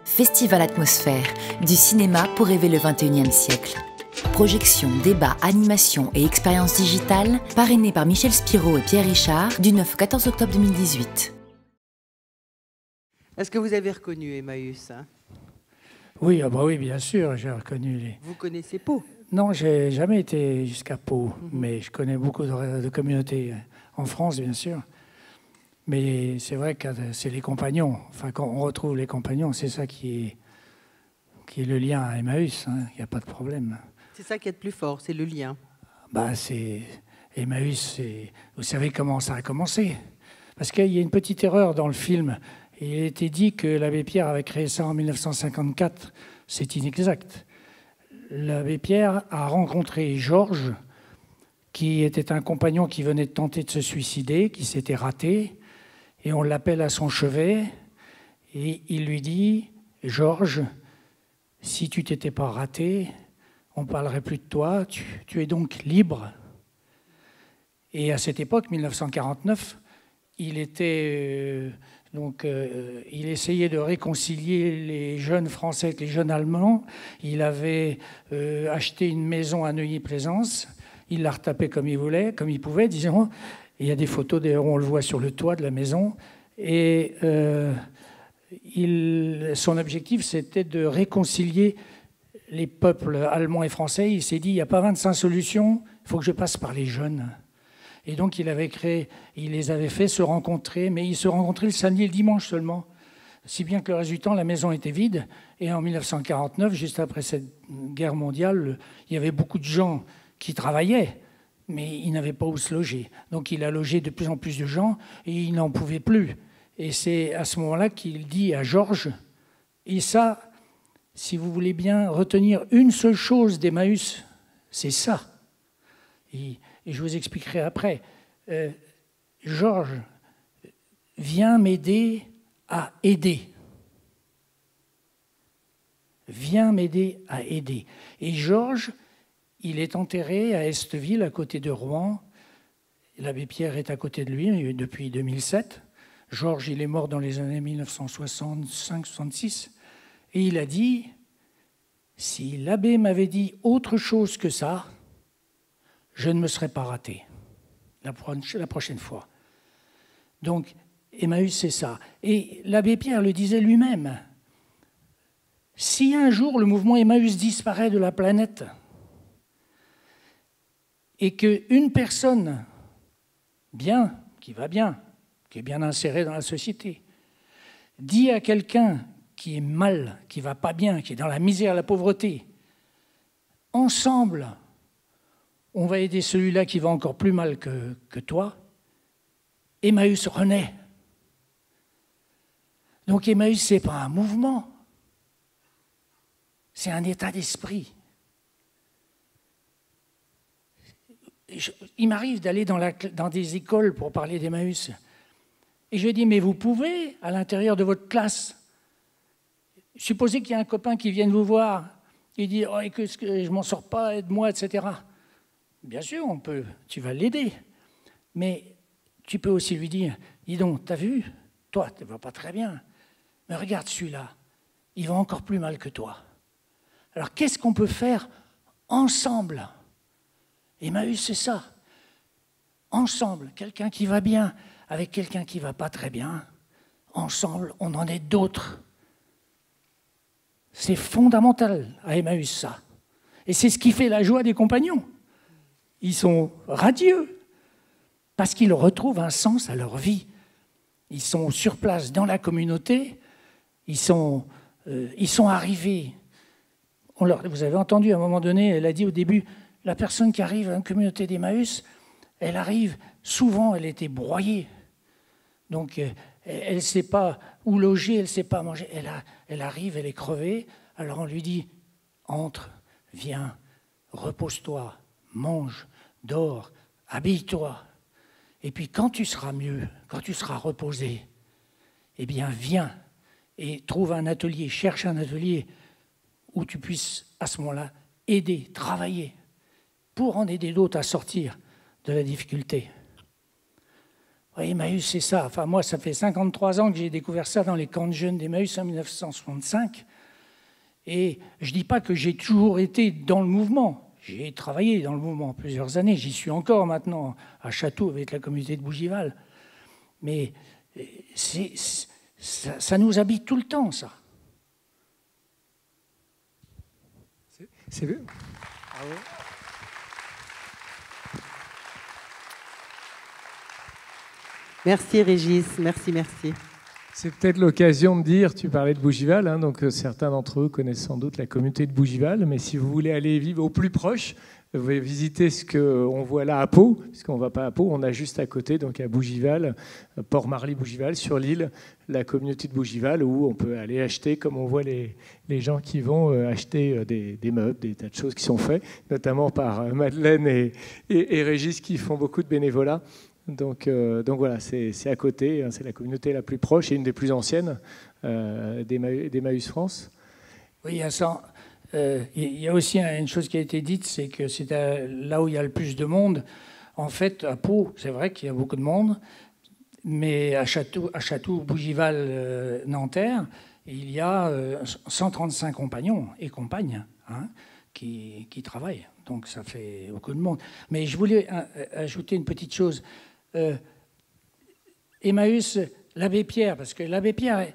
Festival Atmosphère, du cinéma pour rêver le 21e siècle. Projections, débats, animations et expériences digitales, parrainées par Michel Spiro et Pierre Richard, du 9 au 14 octobre 2018. Est-ce que vous avez reconnu Emmaüs, hein? Oui, ah bah oui, bien sûr, j'ai reconnu les... Vous connaissez Pau? Non, j'ai jamais été jusqu'à Pau, mais je connais beaucoup de communautés en France, bien sûr. Mais c'est vrai que c'est les compagnons. Enfin, quand on retrouve les compagnons, c'est ça qui est le lien à Emmaüs. Il n'y a pas de problème. C'est ça qui est le plus fort, c'est le lien. Bah, c'est Emmaüs. Vous savez comment ça a commencé? Parce qu'il y a une petite erreur dans le film. Il a été dit que l'abbé Pierre avait créé ça en 1954. C'est inexact. L'abbé Pierre a rencontré Georges, qui était un compagnon qui venait de tenter de se suicider, qui s'était raté. Et on l'appelle à son chevet, et il lui dit « Georges, si tu t'étais pas raté, on ne parlerait plus de toi, tu es donc libre. » Et à cette époque, 1949, il essayait de réconcilier les jeunes Français avec les jeunes Allemands. Il avait acheté une maison à Neuilly-Plaisance. Il la retapait comme il voulait, comme il pouvait, disons. Il y a des photos, d'ailleurs, on le voit sur le toit de la maison. Et son objectif, c'était de réconcilier les peuples allemands et français. Il s'est dit, il n'y a pas 25 solutions, il faut que je passe par les jeunes. Et donc, il les avait fait se rencontrer, mais ils se rencontraient le samedi et le dimanche seulement. Si bien que le reste du temps, la maison était vide. Et en 1949, juste après cette guerre mondiale, il y avait beaucoup de gens qui travaillaient, mais il n'avait pas où se loger. Donc il a logé de plus en plus de gens et il n'en pouvait plus. Et c'est à ce moment-là qu'il dit à Georges, et ça, si vous voulez bien retenir une seule chose d'Emmaüs, c'est ça. Et je vous expliquerai après. Georges, viens m'aider à aider. Viens m'aider à aider. Et Georges, il est enterré à Esteville, à côté de Rouen. L'abbé Pierre est à côté de lui depuis 2007. Georges, il est mort dans les années 1965-66. Et il a dit, si l'abbé m'avait dit autre chose que ça, je ne me serais pas raté la prochaine fois. Donc, Emmaüs, c'est ça. Et l'abbé Pierre le disait lui-même. Si un jour le mouvement Emmaüs disparaît de la planète, et qu'une personne qui va bien, qui est bien insérée dans la société, dit à quelqu'un qui est mal, qui ne va pas bien, qui est dans la misère, la pauvreté, ensemble, on va aider celui-là qui va encore plus mal que toi, Emmaüs renaît. Donc Emmaüs, ce n'est pas un mouvement, c'est un état d'esprit. Il m'arrive d'aller dans des écoles pour parler d'Emmaüs. Et je dis, mais vous pouvez, à l'intérieur de votre classe, supposez qu'il y a un copain qui vienne vous voir, il dit, oh, que je ne m'en sors pas, aide-moi, etc. Bien sûr, on peut, tu vas l'aider. Mais tu peux aussi lui dire, dis donc, t'as vu, toi, tu ne vas pas très bien, mais regarde celui-là, il va encore plus mal que toi. Alors, qu'est-ce qu'on peut faire ensemble ? Emmaüs, c'est ça. Ensemble, quelqu'un qui va bien avec quelqu'un qui ne va pas très bien. Ensemble, on en est d'autres. C'est fondamental à Emmaüs, ça. Et c'est ce qui fait la joie des compagnons. Ils sont radieux parce qu'ils retrouvent un sens à leur vie. Ils sont sur place dans la communauté. Ils sont arrivés. Vous avez entendu à un moment donné, elle a dit au début, la personne qui arrive à une communauté d'Emmaüs, elle arrive, souvent elle était broyée. Donc elle ne sait pas où loger, elle ne sait pas manger. Elle arrive, elle est crevée. Alors on lui dit, entre, viens, repose-toi, mange, dors, habille-toi. Et puis quand tu seras mieux, quand tu seras reposé, eh bien viens et trouve un atelier, cherche un atelier où tu puisses à ce moment-là aider, travailler, pour en aider d'autres à sortir de la difficulté. Oui, Emmaüs, c'est ça. Enfin, moi, ça fait 53 ans que j'ai découvert ça dans les camps de jeunes d'Emmaüs en 1965. Et je ne dis pas que j'ai toujours été dans le mouvement. J'ai travaillé dans le mouvement plusieurs années. J'y suis encore maintenant à Château avec la communauté de Bougival. Mais ça nous habite tout le temps, ça. C'est vrai. Ah ouais. Merci Régis, merci, merci. C'est peut-être l'occasion de dire, tu parlais de Bougival, hein, donc certains d'entre eux connaissent sans doute la communauté de Bougival, mais si vous voulez aller vivre au plus proche, vous pouvez visiter ce qu'on voit là à Pau, puisqu'on ne va pas à Pau, on a juste à côté, donc à Bougival, Port-Marly-Bougival, sur l'île, la communauté de Bougival, où on peut aller acheter, comme on voit les gens qui vont acheter des meubles, des tas de choses qui sont faites, notamment par Madeleine et Régis qui font beaucoup de bénévolat. Donc voilà, c'est à côté, hein, c'est la communauté la plus proche et une des plus anciennes d'Emmaüs France. Oui, il y a ça. Il y a aussi une chose qui a été dite, c'est que c'est là où il y a le plus de monde. En fait, à Pau, c'est vrai qu'il y a beaucoup de monde, mais à Château, Bougival, Nanterre, il y a 135 compagnons et compagnes hein, qui travaillent. Donc ça fait beaucoup de monde. Mais je voulais ajouter une petite chose. Emmaüs, l'abbé Pierre, parce que l'abbé Pierre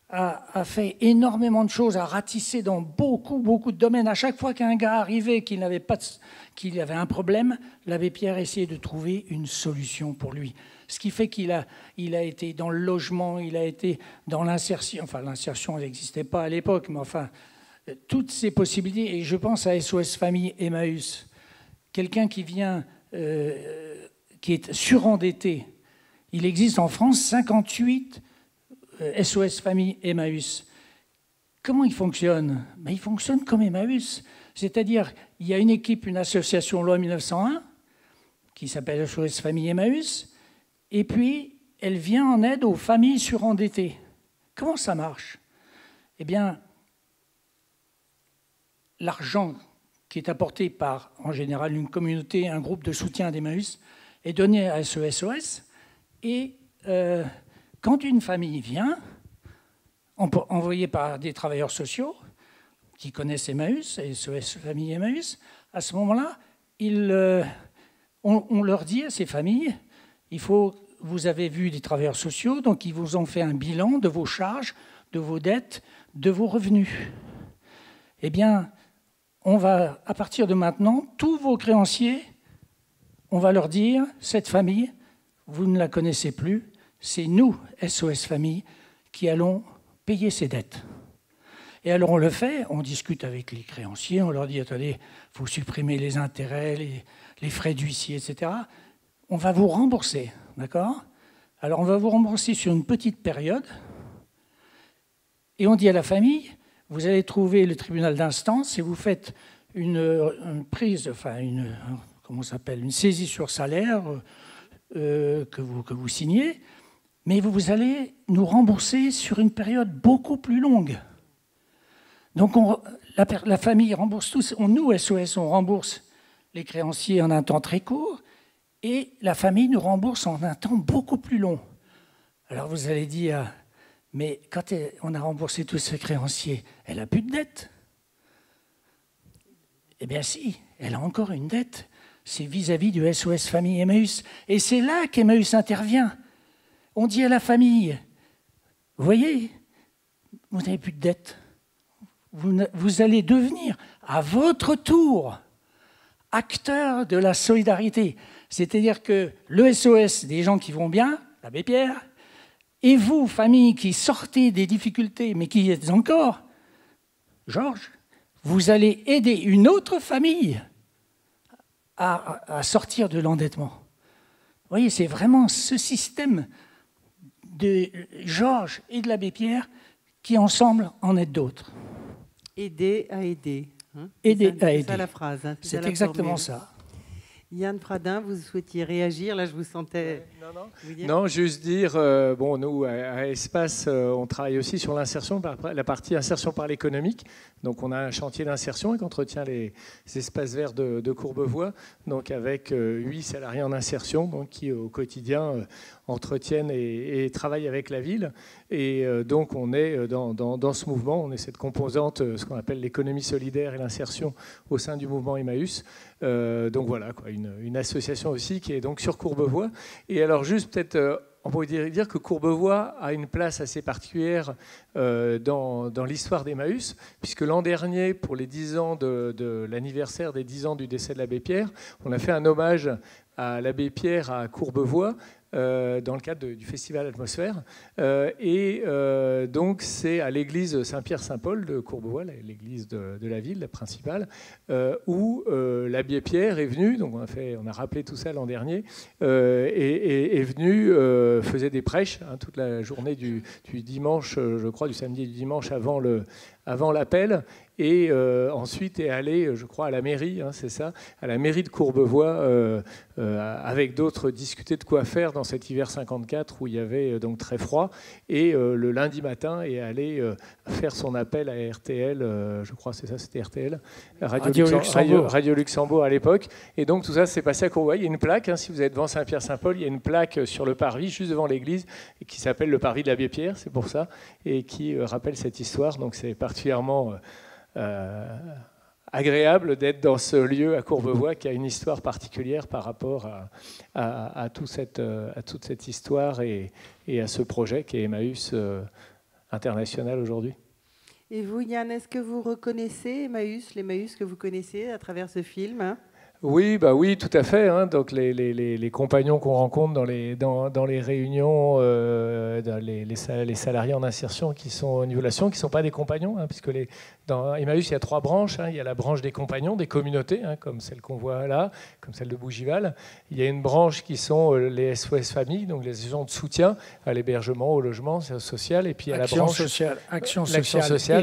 a fait énormément de choses, a ratissé dans beaucoup de domaines. À chaque fois qu'un gars arrivait qu'il avait un problème, l'abbé Pierre essayait de trouver une solution pour lui. Ce qui fait qu'il a été dans le logement, il a été dans l'insertion. Enfin, l'insertion n'existait pas à l'époque, mais enfin, toutes ces possibilités. Et je pense à SOS Famille Emmaüs. Quelqu'un qui vient, qui est surendetté. Il existe en France 58 SOS Famille Emmaüs. Comment il fonctionne? Il fonctionne comme Emmaüs. C'est-à-dire, il y a une équipe, une association loi 1901, qui s'appelle SOS Famille Emmaüs, et puis elle vient en aide aux familles surendettées. Comment ça marche? Eh bien, l'argent qui est apporté par, en général, une communauté, un groupe de soutien d'Emmaüs, est donné à ce SOS, et quand une famille vient, envoyée par des travailleurs sociaux qui connaissent Emmaüs, et SOS Famille Emmaüs, à ce moment-là, on leur dit à ces familles, vous avez vu des travailleurs sociaux, donc ils vous ont fait un bilan de vos charges, de vos dettes, de vos revenus. Eh bien, on va, à partir de maintenant, tous vos créanciers, on va leur dire, cette famille, vous ne la connaissez plus, c'est nous, SOS Famille, qui allons payer ses dettes. Et alors on le fait, on discute avec les créanciers, on leur dit, attendez, il faut supprimer les intérêts, les frais d'huissier, etc. On va vous rembourser, d'accord? Alors on va vous rembourser sur une petite période, et on dit à la famille, vous allez trouver le tribunal d'instance et vous faites une prise, enfin une saisie sur salaire que vous signez, mais vous allez nous rembourser sur une période beaucoup plus longue. Donc la famille rembourse tous, nous, SOS, on rembourse les créanciers en un temps très court, et la famille nous rembourse en un temps beaucoup plus long. Alors vous allez dire, mais quand on a remboursé tous ces créanciers, elle n'a plus de dette. Eh bien si, elle a encore une dette. C'est vis-à-vis du SOS Famille Emmaüs. Et c'est là qu'Emmaüs intervient. On dit à la famille, vous voyez, vous n'avez plus de dette. Vous allez devenir, à votre tour, acteur de la solidarité. C'est-à-dire que le SOS, des gens qui vont bien, l'abbé Pierre, et vous, famille qui sortez des difficultés, mais qui y êtes encore, Georges, vous allez aider une autre famille à sortir de l'endettement. Vous voyez, c'est vraiment ce système de Georges et de l'abbé Pierre qui, ensemble, en aident d'autres. Aider à aider. Hein, aider à aider. C'est ça la phrase. Hein, c'est exactement ça. Yann Fradin, vous souhaitiez réagir? Là, je vous sentais... Non, juste dire, bon, nous, à Espace, on travaille aussi sur l'insertion, la partie insertion par l'économique. Donc, on a un chantier d'insertion qui entretient les espaces verts de Courbevoie, donc avec 8 salariés en insertion, donc, qui, au quotidien, entretiennent et travaillent avec la ville. Et donc, on est dans ce mouvement, on est cette composante, ce qu'on appelle l'économie solidaire et l'insertion au sein du mouvement Emmaüs. Donc voilà, quoi, une association aussi qui est donc sur Courbevoie. Et alors juste peut-être, on pourrait dire que Courbevoie a une place assez particulière dans l'histoire d'Emmaüs, puisque l'an dernier, pour les 10 ans de l'anniversaire des 10 ans du décès de l'abbé Pierre, on a fait un hommage à l'abbé Pierre à Courbevoie, dans le cadre du festival Atmosphère. Donc, c'est à l'église Saint-Pierre-Saint-Paul de Courbevoie, l'église de la ville, la principale, où l'abbé Pierre est venu, donc on a rappelé tout ça l'an dernier, est venu, faisait des prêches toute la journée du dimanche, je crois, du samedi et du dimanche avant l'appel, et ensuite est allé, je crois, à la mairie, c'est ça, à la mairie de Courbevoie, avec d'autres, discuter de quoi faire dans cet hiver 54 où il y avait donc très froid, et le lundi matin est allé faire son appel à RTL, je crois, c'est ça, c'était RTL, Radio Luxembourg à l'époque, et donc tout ça s'est passé à Courbevoie. Il y a une plaque, si vous êtes devant Saint-Pierre-Saint-Paul, il y a une plaque sur le parvis, juste devant l'église, qui s'appelle le parvis de l'abbé Pierre, c'est pour ça, et qui rappelle cette histoire, donc c'est particulièrement agréable d'être dans ce lieu à Courbevoie qui a une histoire particulière par rapport à toute cette histoire et à ce projet qui est Emmaüs International aujourd'hui. Et vous, Yann, est-ce que vous reconnaissez Emmaüs, l'Emmaüs que vous connaissez à travers ce film? Oui, oui, tout à fait. Donc les compagnons qu'on rencontre dans les réunions, les salariés en insertion qui sont au niveau de l'association, qui ne sont pas des compagnons, puisque dans Emmaüs, il y a 3 branches. Il y a la branche des compagnons, des communautés, comme celle qu'on voit là, comme celle de Bougival. Il y a une branche qui sont les SOS Familles, donc les associations de soutien à l'hébergement, au logement social. Et puis il y a la branche Action sociale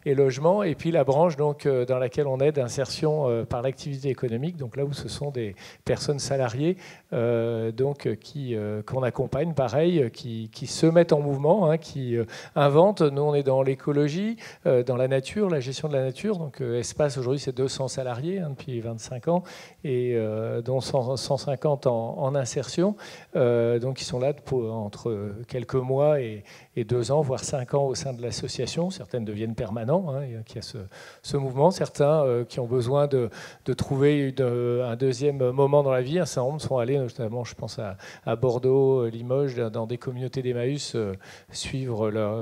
et logement. Et puis la branche donc, dans laquelle on aide insertion par l'activité économique, donc là où ce sont des personnes salariées qu'on accompagne, pareil, qui se mettent en mouvement, qui inventent. Nous, on est dans l'écologie, dans la nature, la gestion de la nature. Donc Espace, aujourd'hui, c'est 200 salariés depuis 25 ans, et dont 150 en insertion. Donc ils sont là entre quelques mois et 2 ans, voire 5 ans au sein de l'association. Certaines deviennent permanents, qui a ce mouvement. Certains qui ont besoin de trouver un deuxième moment dans la vie. Un certain nombre sont allés, notamment, je pense à Bordeaux, Limoges, dans des communautés d'Emmaüs,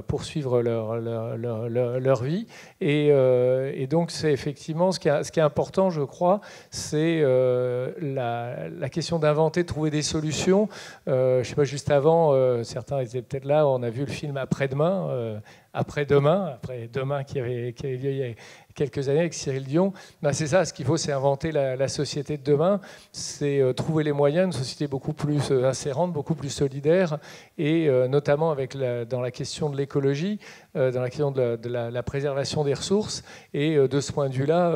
poursuivre leur vie. Et donc, c'est effectivement ce qui est important, je crois, c'est la question d'inventer, de trouver des solutions. Je ne sais pas, juste avant, certains étaient peut-être là, on a vu le film Après-demain, après demain qui avait lieu il y a quelques années avec Cyril Dion. C'est ça, ce qu'il faut, c'est inventer la société de demain, c'est trouver les moyens, une société beaucoup plus insérante, beaucoup plus solidaire, et notamment dans la question de l'écologie, dans la question de la préservation des ressources. Et de ce point de vue-là,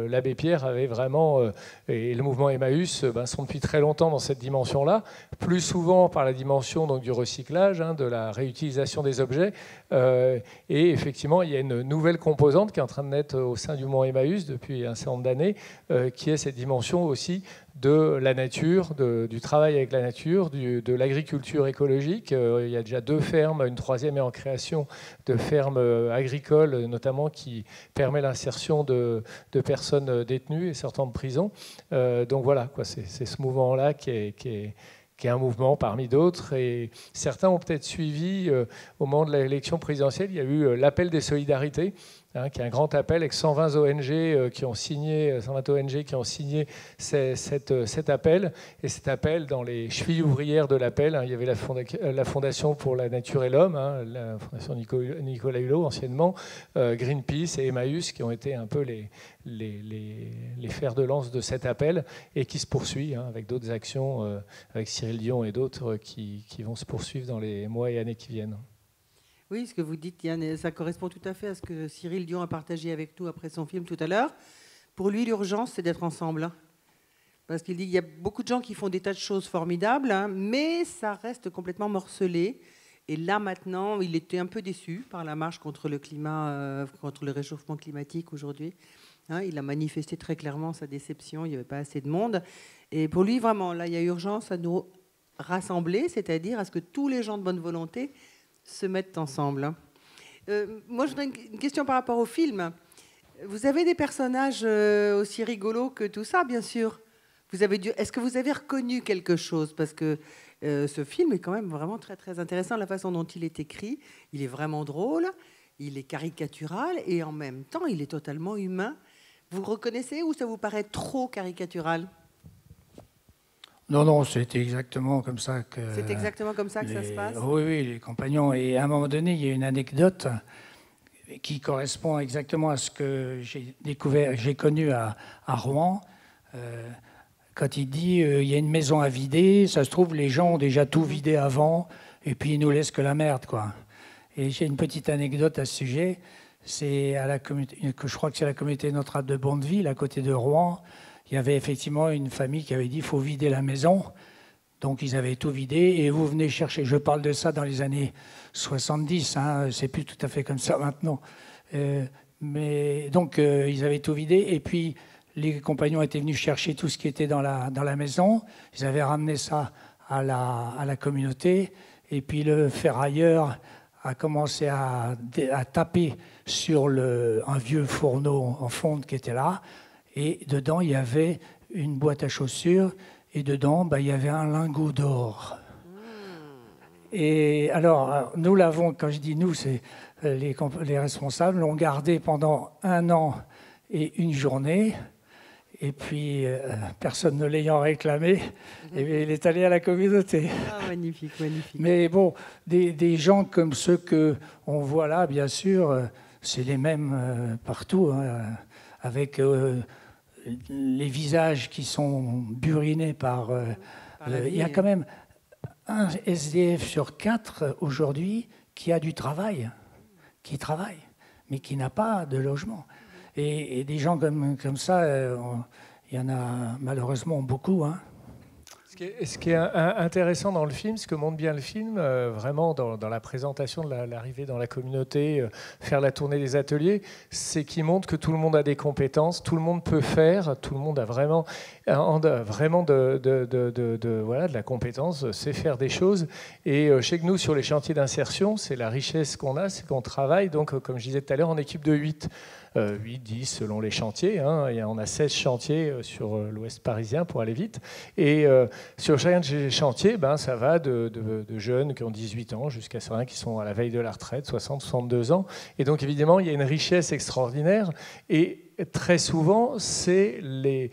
l'abbé Pierre avait vraiment, et le mouvement Emmaüs sont depuis très longtemps dans cette dimension-là, plus souvent par la dimension donc, du recyclage, de la réutilisation des objets. Et effectivement, il y a une nouvelle composante qui est en train de naître au sein du mouvement Emmaüs depuis un certain nombre d'années, qui est cette dimension aussi de la nature, du travail avec la nature, de l'agriculture écologique. Il y a déjà 2 fermes, une 3e est en création de fermes agricoles, notamment qui permet l'insertion de personnes détenues et sortant de prison. Donc voilà, c'est ce mouvement-là qui est un mouvement parmi d'autres. Et certains ont peut-être suivi, au moment de l'élection présidentielle, il y a eu l'appel des solidarités, qui est un grand appel avec 120 ONG qui ont signé, cet appel. Et cet appel, dans les chevilles ouvrières de l'appel, il y avait la Fondation pour la Nature et l'Homme, la Fondation Nicolas Hulot anciennement, Greenpeace et Emmaüs, qui ont été un peu les fers de lance de cet appel, et qui se poursuit avec d'autres actions, avec Cyril Dion et d'autres qui vont se poursuivre dans les mois et années qui viennent. Oui, ce que vous dites, Yann, ça correspond tout à fait à ce que Cyril Dion a partagé avec nous après son film tout à l'heure. Pour lui, l'urgence, c'est d'être ensemble. Parce qu'il dit qu'il y a beaucoup de gens qui font des tas de choses formidables, hein, mais ça reste complètement morcelé. Et là, maintenant, il était un peu déçu par la marche contre le climat, contre le réchauffement climatique aujourd'hui. Hein, il a manifesté très clairement sa déception, il n'y avait pas assez de monde. Et pour lui, vraiment, là, il y a urgence à nous rassembler, c'est-à-dire à ce que tous les gens de bonne volonté se mettent ensemble. Moi, je voudrais une question par rapport au film. Vous avez des personnages aussi rigolos que tout ça, bien sûr. Est-ce que vous avez reconnu quelque chose? Parce que ce film est quand même vraiment très, très intéressant. La façon dont il est écrit, il est vraiment drôle, il est caricatural et en même temps, il est totalement humain. Vous reconnaissez ou ça vous paraît trop caricatural? Non, non, c'était exactement comme ça que... C'est exactement comme ça que ça se passe? Oui, oui, les compagnons. Et à un moment donné, il y a une anecdote qui correspond exactement à ce que j'ai connu à Rouen. Quand il dit il y a une maison à vider, ça se trouve, les gens ont déjà tout vidé avant, et puis ils nous laissent que la merde, quoi. Et j'ai une petite anecdote à ce sujet. C'est à la je crois que c'est la communauté Notre-Dame de Bondeville, à côté de Rouen. Il y avait effectivement une famille qui avait dit il faut vider la maison. Donc ils avaient tout vidé et vous venez chercher. Je parle de ça dans les années 70, hein, c'est plus tout à fait comme ça maintenant. Mais donc ils avaient tout vidé et puis les compagnons étaient venus chercher tout ce qui était dans la maison. Ils avaient ramené ça à la communauté et puis le ferrailleur a commencé à taper sur un vieux fourneau en fonte qui était là. Et dedans, il y avait une boîte à chaussures. Et dedans, il y avait un lingot d'or. Et alors, nous l'avons, quand je dis nous, c'est les responsables, l'ont gardé pendant 1 an et 1 journée. Et puis, personne ne l'ayant réclamé, il est allé à la communauté. Ah, magnifique, magnifique. Mais bon, des gens comme ceux qu'on voit là, bien sûr, c'est les mêmes partout, hein, avec les visages qui sont burinés par... il y a quand même un SDF sur 4 aujourd'hui qui a du travail, qui travaille, mais qui n'a pas de logement. Et des gens comme ça, il y en a malheureusement beaucoup. Hein. Ce qui est intéressant dans le film, ce que montre bien le film, vraiment dans la présentation de l'arrivée dans la communauté, faire la tournée des ateliers, c'est qu'il montre que tout le monde a des compétences, tout le monde peut faire, tout le monde a vraiment de la compétence, sait faire des choses. Et chez nous, sur les chantiers d'insertion, c'est la richesse qu'on a, c'est qu'on travaille, donc, comme je disais tout à l'heure, en équipe de 8. 8, 10 selon les chantiers. Hein. On a 16 chantiers sur l'ouest parisien pour aller vite. Et sur chacun de ces chantiers, ça va de jeunes qui ont 18 ans jusqu'à certains qui sont à la veille de la retraite, 60, 62 ans. Et donc évidemment, il y a une richesse extraordinaire. Et très souvent, les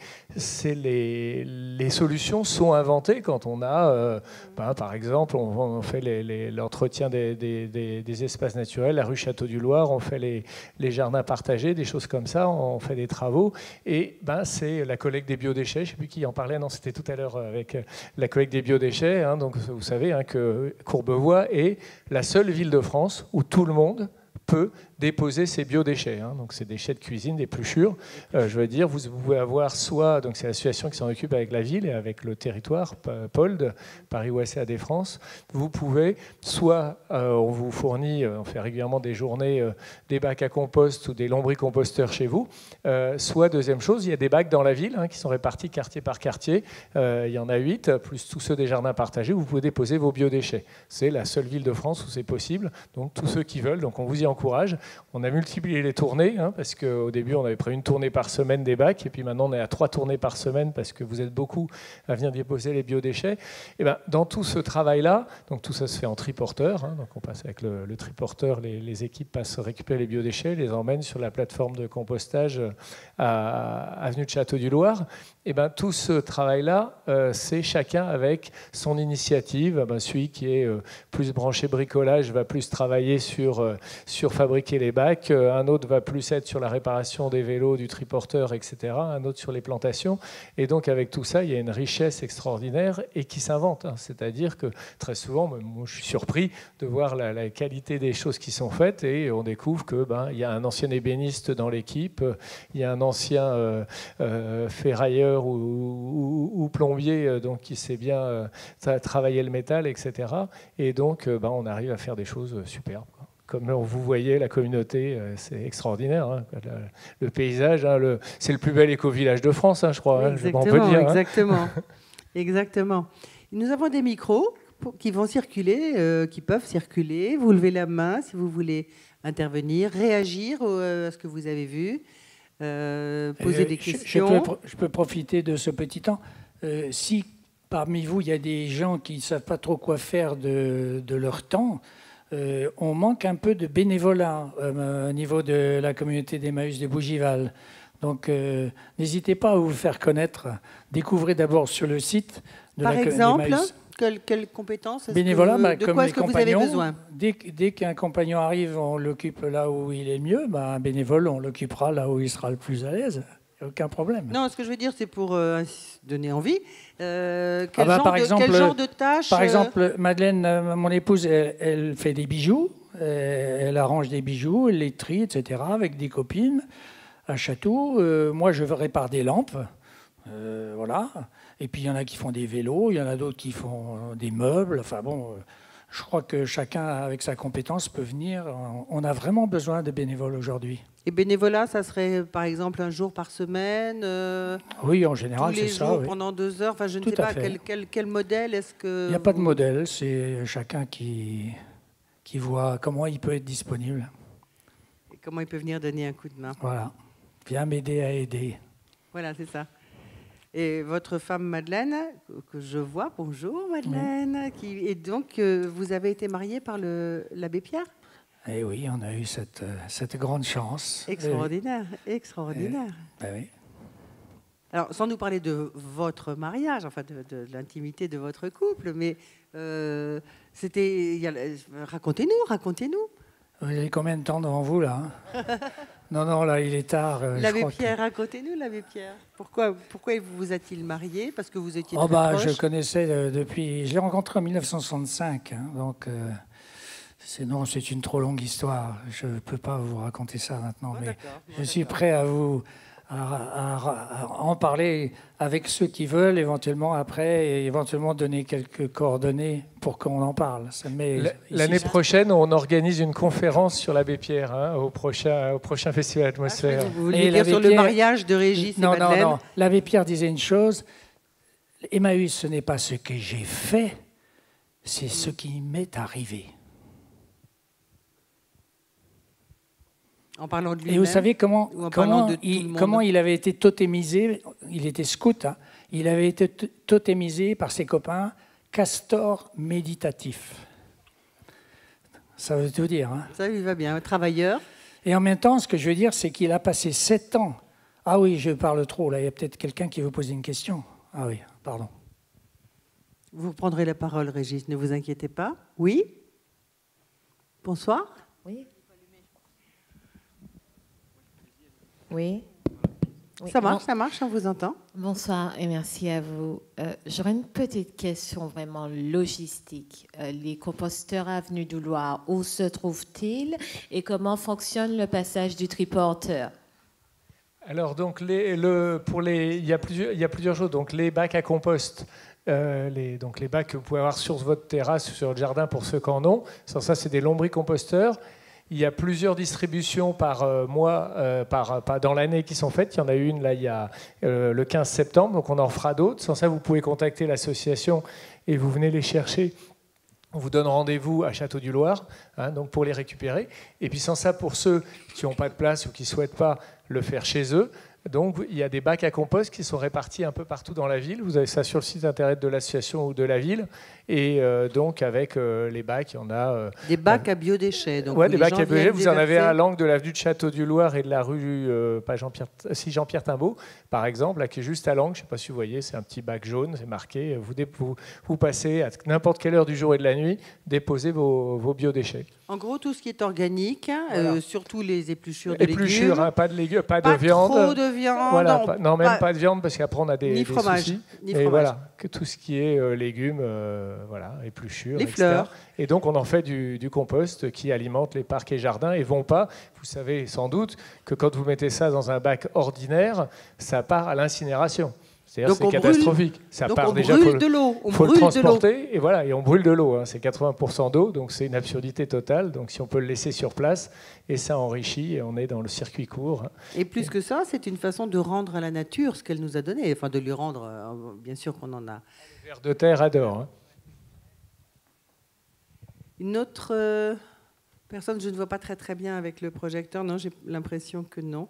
solutions sont inventées quand on a, par exemple, on fait l'entretien des espaces naturels, la rue Château-du-Loir, on fait les jardins partagés, des choses comme ça, on fait des travaux. Et c'est la collecte des biodéchets. Je ne sais plus qui en parlait, non, c'était tout à l'heure avec la collecte des biodéchets. Hein, donc vous savez que Courbevoie est la seule ville de France où tout le monde peut déposer ses biodéchets. Hein. Donc, c'est des déchets de cuisine, des pluchures. Je veux dire, vous pouvez avoir soit, donc c'est l'association qui s'en occupe avec la ville et avec le territoire, POLD, Paris-Ouest à Défense. Vous pouvez, soit on vous fournit, on fait régulièrement des journées, des bacs à compost ou des lombricomposteurs chez vous. Soit, deuxième chose, il y a des bacs dans la ville qui sont répartis quartier par quartier. Il y en a 8, plus tous ceux des jardins partagés. Vous pouvez déposer vos biodéchets. C'est la seule ville de France où c'est possible. Donc, tous ceux qui veulent, donc on vous y encourage. On a multiplié les tournées, parce qu'au début, on avait pris 1 tournée par semaine des bacs, et puis maintenant, on est à 3 tournées par semaine, parce que vous êtes beaucoup à venir déposer les biodéchets. Et dans tout ce travail-là, donc tout ça se fait en triporteur, donc on passe avec le triporteur, les équipes passent récupérer les biodéchets, les emmènent sur la plateforme de compostage à avenue de Château-du-Loir. Et tout ce travail-là, c'est chacun avec son initiative. Celui qui est plus branché bricolage va plus travailler sur sur fabriquer les bacs, un autre va plus être sur la réparation des vélos, du triporteur, etc., un autre sur les plantations. Et donc avec tout ça, il y a une richesse extraordinaire et qui s'invente. C'est-à-dire que très souvent, moi, je suis surpris de voir la qualité des choses qui sont faites et on découvre que il y a un ancien ébéniste dans l'équipe, il y a un ancien ferrailleur ou plombier donc qui sait bien travailler le métal, etc. Et donc on arrive à faire des choses superbes. Comme vous voyez, la communauté, c'est extraordinaire. Hein. Le paysage, c'est le plus bel éco-village de France, je crois. Exactement, on peut dire, exactement. Exactement. Nous avons des micros qui vont circuler, qui peuvent circuler. Vous levez la main si vous voulez intervenir, réagir à ce que vous avez vu, poser des questions. Je peux profiter de ce petit temps. Si parmi vous, il y a des gens qui ne savent pas trop quoi faire de leur temps, on manque un peu de bénévolat au niveau de la communauté d'Emmaüs de Bougival. Donc, n'hésitez pas à vous faire connaître. Découvrez d'abord sur le site de Par la exemple, d'Emmaüs. quelles compétences Bénévolat, de comme quoi les est-ce que vous avez compagnons, besoin? Dès qu'un compagnon arrive, on l'occupe là où il est le mieux. Un bénévole, on l'occupera là où il sera le plus à l'aise. Aucun problème. Non, ce que je veux dire, c'est pour donner envie. Quel genre de tâches Par exemple, Madeleine, mon épouse, elle fait des bijoux. Elle arrange des bijoux, elle les trie, etc. avec des copines à Château. Moi, je répare des lampes. Voilà. Et puis, il y en a qui font des vélos, il y en a d'autres qui font des meubles. Enfin bon, je crois que chacun, avec sa compétence, peut venir. On a vraiment besoin de bénévoles aujourd'hui. Et bénévolat, ça serait par exemple un jour par semaine Oui, en général, c'est ça. Tous les jours, oui. pendant 2 heures. Enfin, je ne Tout sais à pas fait. quel modèle est-ce que... Il n'y a pas de modèle, c'est chacun qui voit comment il peut être disponible. Et comment il peut venir donner un coup de main. Voilà. Viens m'aider à aider. Voilà, c'est ça. Et votre femme Madeleine, que je vois, bonjour Madeleine, et donc vous avez été mariée par l'abbé Pierre? Eh oui, on a eu cette grande chance. Extraordinaire, extraordinaire. Ben oui. Alors, sans nous parler de votre mariage, enfin de l'intimité de votre couple, mais racontez-nous. Vous avez combien de temps devant vous, là? Non, là, il est tard. L'abbé Pierre, racontez-nous, l'abbé Pierre. Pourquoi vous a-t-il marié? Parce que vous étiez très proche. Je connaissais depuis... Je l'ai rencontré en 1965, donc... Sinon, c'est une trop longue histoire. Je ne peux pas vous raconter ça maintenant, mais je suis prêt à vous en parler avec ceux qui veulent, éventuellement après, et éventuellement donner quelques coordonnées pour qu'on en parle. L'année prochaine, on organise une conférence sur l'abbé Pierre au prochain Festival Atmosphère. Vous voulez dire sur le mariage de Régis et Madeleine? Non. L'abbé Pierre disait une chose, Emmaüs, ce n'est pas ce que j'ai fait, c'est ce qui m'est arrivé. En parlant de lui-même. Et vous savez comment il avait été totémisé? Il était scout. Il avait été totémisé par ses copains castor méditatif. Ça veut tout dire. Ça lui va bien, un travailleur. Et en même temps, ce que je veux dire, c'est qu'il a passé 7 ans. Ah oui, je parle trop. Là, il y a peut-être quelqu'un qui veut poser une question. Ah oui, pardon. Vous prendrez la parole, Régis, ne vous inquiétez pas. Oui? Bonsoir. Oui. Oui. Ça marche, on vous entend. Bonsoir et merci à vous. J'aurais une petite question vraiment logistique. Les composteurs Avenue du Loir, où se trouvent-ils et comment fonctionne le passage du triporteur? Alors, donc, il y a plusieurs choses. Donc, les bacs à compost, les bacs que vous pouvez avoir sur votre terrasse, sur le jardin pour ceux qui en ont. Ça, c'est des lombricomposteurs. Il y a plusieurs distributions par mois dans l'année qui sont faites. Il y en a une là, il y a le 15 septembre, donc on en fera d'autres. Sans ça, vous pouvez contacter l'association et vous venez les chercher. On vous donne rendez-vous à Château-du-Loir donc pour les récupérer. Et puis sans ça, pour ceux qui n'ont pas de place ou qui ne souhaitent pas le faire chez eux, Donc, il y a des bacs à compost qui sont répartis un peu partout dans la ville. Vous avez ça sur le site internet de l'association ou de la ville. Et donc, avec les bacs, il y en a... des bacs à biodéchets. Oui, des bacs à biodéchets. Vous en avez un à l'angle de l'avenue de Château-du-Loir et de la rue Jean-Pierre Timbaud, par exemple, là, qui est juste à l'angle. Je ne sais pas si vous voyez, c'est un petit bac jaune, c'est marqué. Vous passez à n'importe quelle heure du jour et de la nuit, déposez vos biodéchets. En gros, tout ce qui est organique, voilà. Surtout les épluchures de légumes. Hein, pas de légumes, pas de viande. Trop de viande. Voilà, pas de viande, parce qu'après on a des fromage, soucis. Ni et fromage. Voilà, que tout ce qui est légumes, épluchures, les etc. fleurs. Et donc on en fait du compost qui alimente les parcs et jardins. Et vous savez sans doute que quand vous mettez ça dans un bac ordinaire, ça part à l'incinération. C'est-à-dire c'est catastrophique. Ça donc part on déjà brûle de l'eau. Il faut le transporter et on brûle de l'eau. Hein. C'est 80% d'eau, donc c'est une absurdité totale. Donc si on peut le laisser sur place, et ça enrichit, et on est dans le circuit court. Hein. Et plus que ça, c'est une façon de rendre à la nature ce qu'elle nous a donné. Enfin, de lui rendre, bien sûr qu'on en a. Les vers de terre adorent. Hein. Une autre personne, je ne vois pas très bien avec le projecteur. Non, j'ai l'impression que non.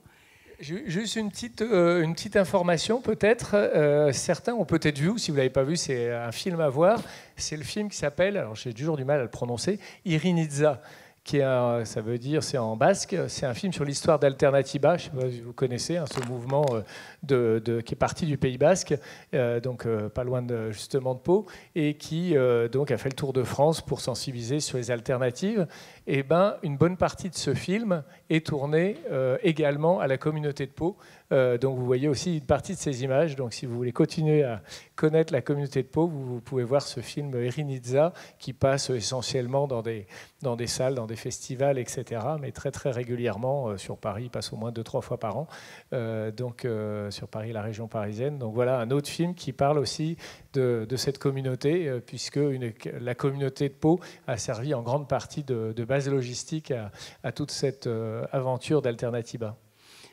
Juste une petite information peut-être. Certains ont peut-être vu, ou si vous ne l'avez pas vu, c'est un film à voir. C'est le film qui s'appelle, alors j'ai toujours du mal à le prononcer, Irinitza, qui est ça veut dire, c'est en basque. C'est un film sur l'histoire d'Alternativa. Je ne sais pas si vous connaissez ce mouvement qui est parti du Pays Basque, donc pas loin justement de Pau, et qui donc a fait le tour de France pour sensibiliser sur les alternatives. Et une bonne partie de ce film est tournée également à la communauté de Pau. Donc vous voyez aussi une partie de ces images. Donc si vous voulez continuer à connaître la communauté de Pau, vous pouvez voir ce film Irinitza qui passe essentiellement dans des salles, dans des festivals, etc. Mais très très régulièrement sur Paris, il passe au moins 2-3 fois par an. Sur Paris, la région parisienne. Donc voilà un autre film qui parle aussi de cette communauté, puisque la communauté de Pau a servi en grande partie de base logistique à toute cette aventure d'Alternativa.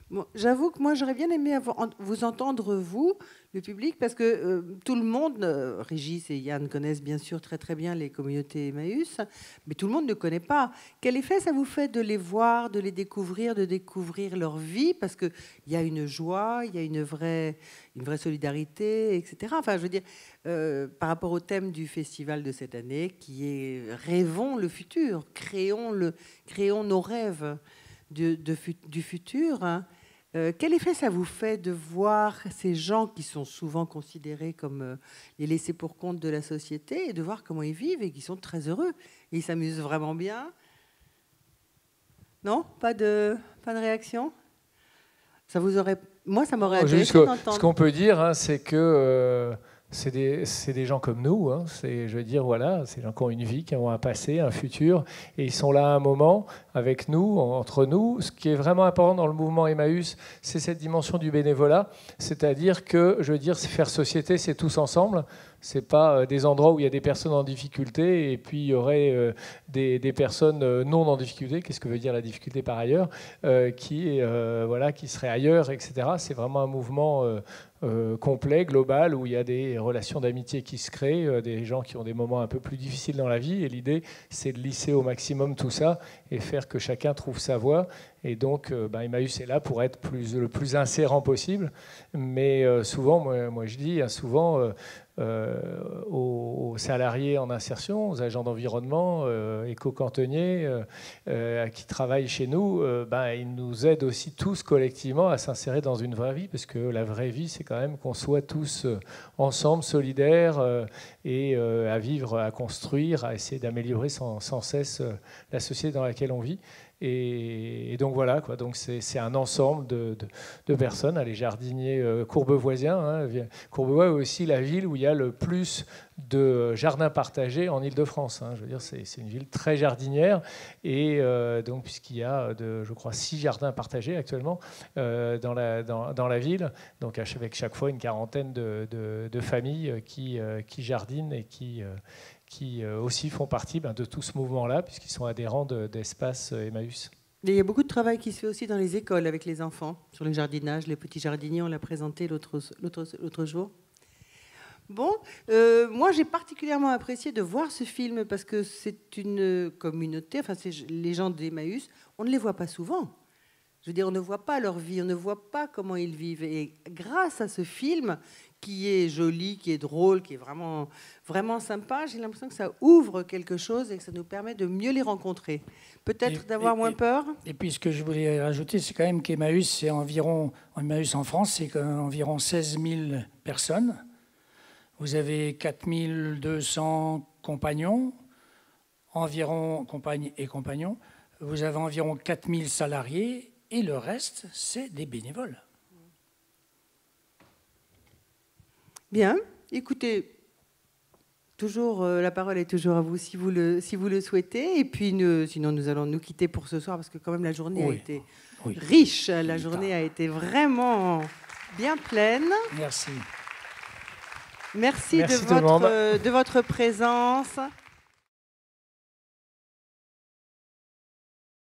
Bon, j'avoue que moi, j'aurais bien aimé vous entendre, vous, le public, parce que tout le monde, Régis et Yann connaissent bien sûr très bien les communautés Emmaüs, mais tout le monde ne connaît pas. Quel effet ça vous fait de les voir, de les découvrir, de découvrir leur vie? Parce qu'il y a une joie, il y a une vraie solidarité, etc. Enfin, je veux dire, par rapport au thème du festival de cette année, qui est « Rêvons le futur », créons nos rêves du futur, hein. Quel effet ça vous fait de voir ces gens qui sont souvent considérés comme les laissés pour compte de la société et de voir comment ils vivent et qu'ils sont très heureux et ils s'amusent vraiment bien? Non, pas de réaction? Moi, ça m'aurait intéressé d'entendre. Ce qu'on peut dire, hein, c'est que c'est des gens comme nous. Hein. Je veux dire, voilà, c'est des gens qui ont une vie, qui ont un passé, un futur, et ils sont là à un moment avec nous, entre nous. Ce qui est vraiment important dans le mouvement Emmaüs, c'est cette dimension du bénévolat, c'est-à-dire que, je veux dire, faire société, c'est tous ensemble. Ce n'est pas des endroits où il y a des personnes en difficulté et puis il y aurait des personnes non en difficulté. Qu'est-ce que veut dire la difficulté par ailleurs qui seraient ailleurs, etc. C'est vraiment un mouvement complet, global, où il y a des relations d'amitié qui se créent, des gens qui ont des moments un peu plus difficiles dans la vie. Et l'idée, c'est de lisser au maximum tout ça et faire que chacun trouve sa voie. Et donc, Emmaüs est là pour être le plus insérant possible. Mais souvent, moi je dis, souvent, aux salariés en insertion, aux agents d'environnement, éco-cantonniers qui travaillent chez nous, ils nous aident aussi tous collectivement à s'insérer dans une vraie vie, parce que la vraie vie, c'est quand même qu'on soit tous ensemble, solidaires, et à vivre, à construire, à essayer d'améliorer sans cesse la société dans laquelle on vit. Et donc voilà, quoi. Donc c'est un ensemble de personnes, les jardiniers courbevoisiens. Hein. Courbevoie est aussi la ville où il y a le plus de jardins partagés en Île-de-France. Hein. Je veux dire, c'est une ville très jardinière, et donc puisqu'il y a, je crois, 6 jardins partagés actuellement dans la ville, donc avec chaque fois une quarantaine de familles qui jardinent et qui aussi font partie de tout ce mouvement-là, puisqu'ils sont adhérents d'Espace Emmaüs. Il y a beaucoup de travail qui se fait aussi dans les écoles avec les enfants, sur le jardinage, les petits jardiniers, on l'a présenté l'autre jour. Bon, moi j'ai particulièrement apprécié de voir ce film, parce que c'est une communauté, enfin les gens d'Emmaüs, on ne les voit pas souvent. Je veux dire, on ne voit pas leur vie, on ne voit pas comment ils vivent. Et grâce à ce film, qui est joli, qui est drôle, qui est vraiment, vraiment sympa, j'ai l'impression que ça ouvre quelque chose et que ça nous permet de mieux les rencontrer. Peut-être d'avoir moins peur. Et puis ce que je voulais rajouter, c'est quand même qu'Emmaüs, c'est environ, Emmaüs en France, c'est environ 16 000 personnes. Vous avez 4 200 compagnons, environ compagnes et compagnons. Vous avez environ 4 000 salariés. Et le reste, c'est des bénévoles. Bien, écoutez, toujours, la parole est toujours à vous si vous le souhaitez. Et puis, sinon, nous allons nous quitter pour ce soir parce que quand même la journée a été riche. La journée a été vraiment bien pleine. Merci. Merci de votre présence.